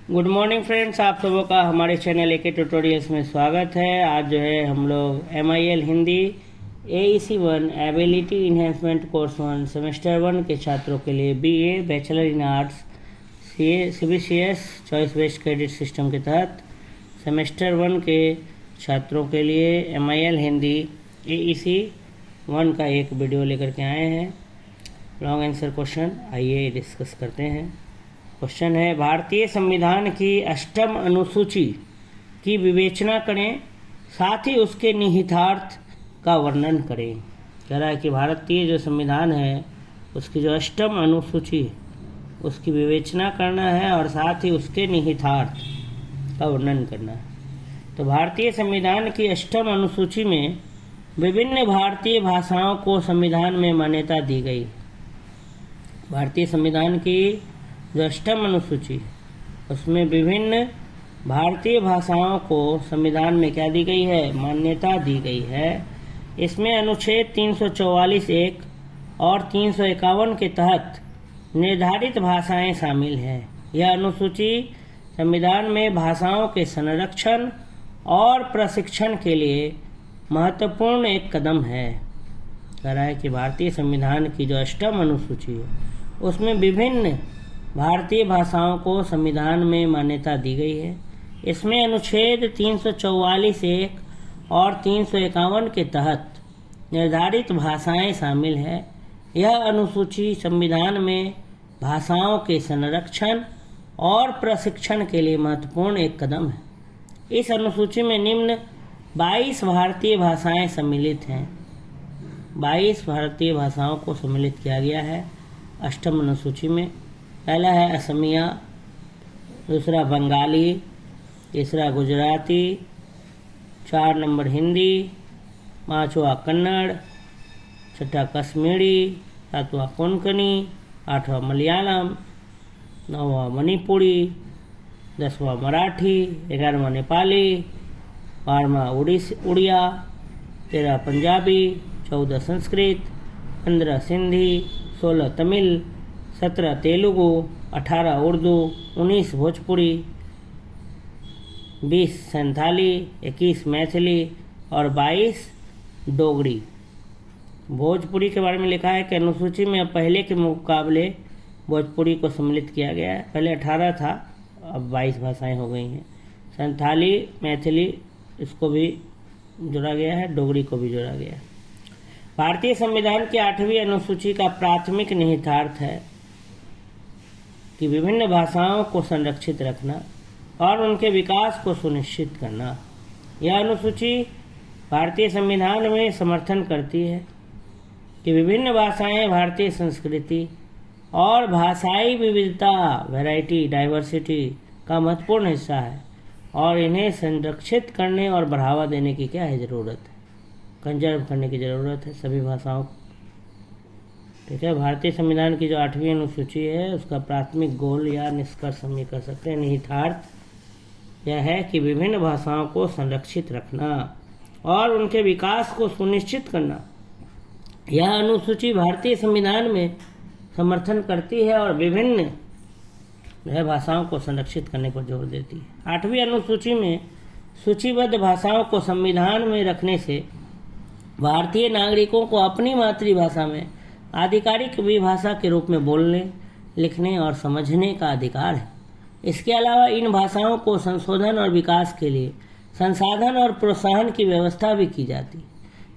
Good morning friends, आप सबों का हमारे चैनल एके ट्यूटोरियल्स में स्वागत है। आज जो है हम लोग MIL Hindi AEC1 ability enhancement course 1 semester 1 के छात्रों के लिए BA bachelor in arts CBCS choice based credit system के तहत सेमेस्टर 1 के छात्रों के लिए MIL हिंदी AEC1 का एक वीडियो लेकर के आए हैं। लॉन्ग आंसर क्वेश्चन आइए डिस्कस करते हैं। क्वेश्चन है, भारतीय संविधान की 8वीं अनुसूची की विवेचना करें, साथ ही उसके निहितार्थ का वर्णन करें। कह रहा है कि भारतीय जो संविधान है उसकी जो 8वीं अनुसूची उसकी विवेचना करना है और साथ ही उसके निहितार्थ का वर्णन करना है। तो भारतीय संविधान की 8वीं अनुसूची में विभिन्न भारतीय भाषाओं को संविधान में मान्यता दी गई। भारतीय संविधान की जो 8वीं अनुसूची उसमें विभिन्न भारतीय भाषाओं को संविधान में क्या दी गई है, मान्यता दी गई है। इसमें अनुच्छेद 344(1) और 351 के तहत निर्धारित भाषाएं शामिल हैं। यह अनुसूची संविधान में भाषाओं के संरक्षण और प्रशिक्षण के लिए महत्वपूर्ण एक कदम है। कह रहा है कि भारतीय संविधान की जो 8वीं अनुसूची है उसमें विभिन्न भारतीय भाषाओं को संविधान में मान्यता दी गई है। इसमें अनुच्छेद 344(1) और 351 के तहत निर्धारित भाषाएं शामिल हैं। यह अनुसूची संविधान में भाषाओं के संरक्षण और प्रशिक्षण के लिए महत्वपूर्ण एक कदम है। इस अनुसूची में निम्न 22 भारतीय भाषाएं सम्मिलित हैं। 22 भारतीय भाषाओं को सम्मिलित किया गया है 8वीं अनुसूची में। पहला है असमिया, दूसरा बंगाली, तीसरा गुजराती, 4 नंबर हिंदी, 5वां कन्नड़, 6वां कश्मीरी, 7वां कोंकणी, 8वां मलयालम, 9वां मणिपुरी, 10वां मराठी, 11वां नेपाली, 12वां उड़िया, 13 पंजाबी, 14 संस्कृत, 15 सिंधी, 16 तमिल, 17 तेलुगु, 18 उर्दू, 19 भोजपुरी, 20 संथाली, 21 मैथिली और 22 डोगरी। भोजपुरी के बारे में लिखा है कि अनुसूची में अब पहले के मुकाबले भोजपुरी को सम्मिलित किया गया है। पहले 18 था, अब 22 भाषाएं हो गई हैं। संथाली, मैथिली इसको भी जोड़ा गया है, डोगरी को भी जोड़ा गया है। भारतीय संविधान की 8वीं अनुसूची का प्राथमिक निहितार्थ है कि विभिन्न भाषाओं को संरक्षित रखना और उनके विकास को सुनिश्चित करना। यह अनुसूची भारतीय संविधान में समर्थन करती है कि विभिन्न भाषाएं भारतीय संस्कृति और भाषाई विविधता वैरायटी डाइवर्सिटी का महत्वपूर्ण हिस्सा है और इन्हें संरक्षित करने और बढ़ावा देने की क्या है ज़रूरत है, कंजर्व करने की ज़रूरत है सभी भाषाओं को। ठीक है, भारतीय संविधान की जो 8वीं अनुसूची है उसका प्राथमिक गोल या निष्कर्ष हम ये कर सकते हैं, निहितार्थ यह है कि विभिन्न भाषाओं को संरक्षित रखना और उनके विकास को सुनिश्चित करना। यह अनुसूची भारतीय संविधान में समर्थन करती है और विभिन्न भाषाओं को संरक्षित करने पर जोर देती है। 8वीं अनुसूची में सूचीबद्ध भाषाओं को संविधान में रखने से भारतीय नागरिकों को अपनी मातृभाषा में आधिकारिक भाषा के रूप में बोलने, लिखने और समझने का अधिकार है। इसके अलावा इन भाषाओं को संशोधन और विकास के लिए संसाधन और प्रोत्साहन की व्यवस्था भी की जाती है।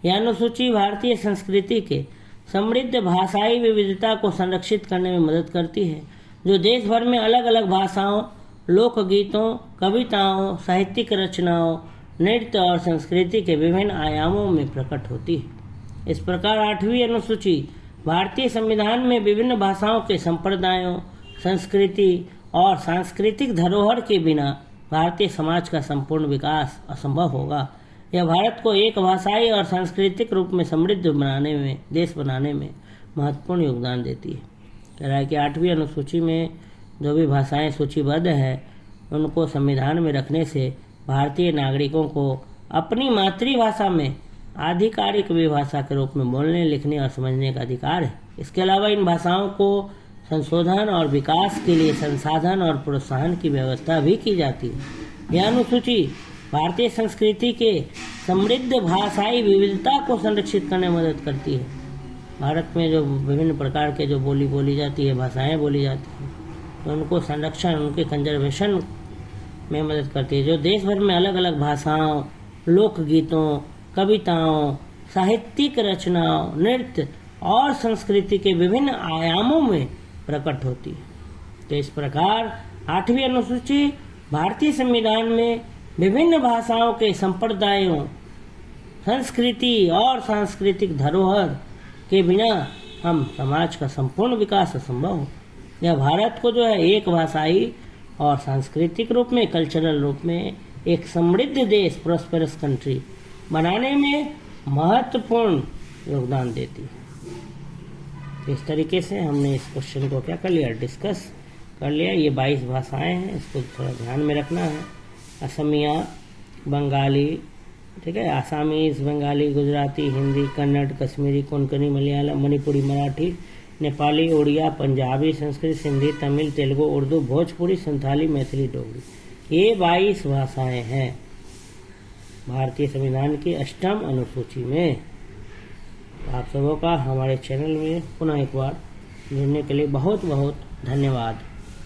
यह अनुसूची भारतीय संस्कृति के समृद्ध भाषाई विविधता को संरक्षित करने में मदद करती है, जो देश भर में अलग अलग भाषाओं, लोकगीतों, कविताओं, साहित्यिक रचनाओं, नृत्य और संस्कृति के विभिन्न आयामों में प्रकट होती है। इस प्रकार 8वीं अनुसूची भारतीय संविधान में विभिन्न भाषाओं के संप्रदायों, संस्कृति और सांस्कृतिक धरोहर के बिना भारतीय समाज का संपूर्ण विकास असंभव होगा। यह भारत को एक भाषाई और सांस्कृतिक रूप में समृद्ध बनाने में, देश बनाने में महत्वपूर्ण योगदान देती है। कह रहा है कि 8वीं अनुसूची में जो भी भाषाएं सूचीबद्ध है उनको संविधान में रखने से भारतीय नागरिकों को अपनी मातृभाषा में आधिकारिक भाषा के रूप में बोलने, लिखने और समझने का अधिकार है। इसके अलावा इन भाषाओं को संशोधन और विकास के लिए संसाधन और प्रोत्साहन की व्यवस्था भी की जाती है। यह अनुसूची भारतीय संस्कृति के समृद्ध भाषाई विविधता को संरक्षित करने में मदद करती है। भारत में जो विभिन्न प्रकार के जो बोली जाती है, भाषाएं बोली जाती हैं, तो उनको संरक्षण, उनके कंजर्वेशन में मदद करती है। जो देश भर में अलग अलग भाषाओं, लोकगीतों, कविताओं, साहित्यिक रचनाओं, नृत्य और संस्कृति के विभिन्न आयामों में प्रकट होती है। तो इस प्रकार 8वीं अनुसूची भारतीय संविधान में विभिन्न भाषाओं के संप्रदायों, संस्कृति और सांस्कृतिक धरोहर के बिना हम समाज का संपूर्ण विकास असंभव हो। यह भारत को जो है एक भाषाई और सांस्कृतिक रूप में, कल्चरल रूप में एक समृद्ध देश, प्रॉस्पेरस कंट्री बनाने में महत्वपूर्ण योगदान देती है। इस तरीके से हमने इस क्वेश्चन को क्या कर लिया, डिस्कस कर लिया। ये 22 भाषाएं हैं, इसको थोड़ा ध्यान में रखना है। असमिया, बंगाली, ठीक है, आसामीज, बंगाली, गुजराती, हिंदी, कन्नड़, कश्मीरी, कोंकणी, मलयालम, मणिपुरी, मराठी, नेपाली, उड़िया, पंजाबी, संस्कृत, सिंधी, तमिल, तेलुगु, उर्दू, भोजपुरी, संथाली, मैथिली, डोगरी। ये 22 भाषाएं हैं भारतीय संविधान की 8वीं अनुसूची में। आप सबों का हमारे चैनल में पुनः एक बार जुड़ने के लिए बहुत बहुत धन्यवाद।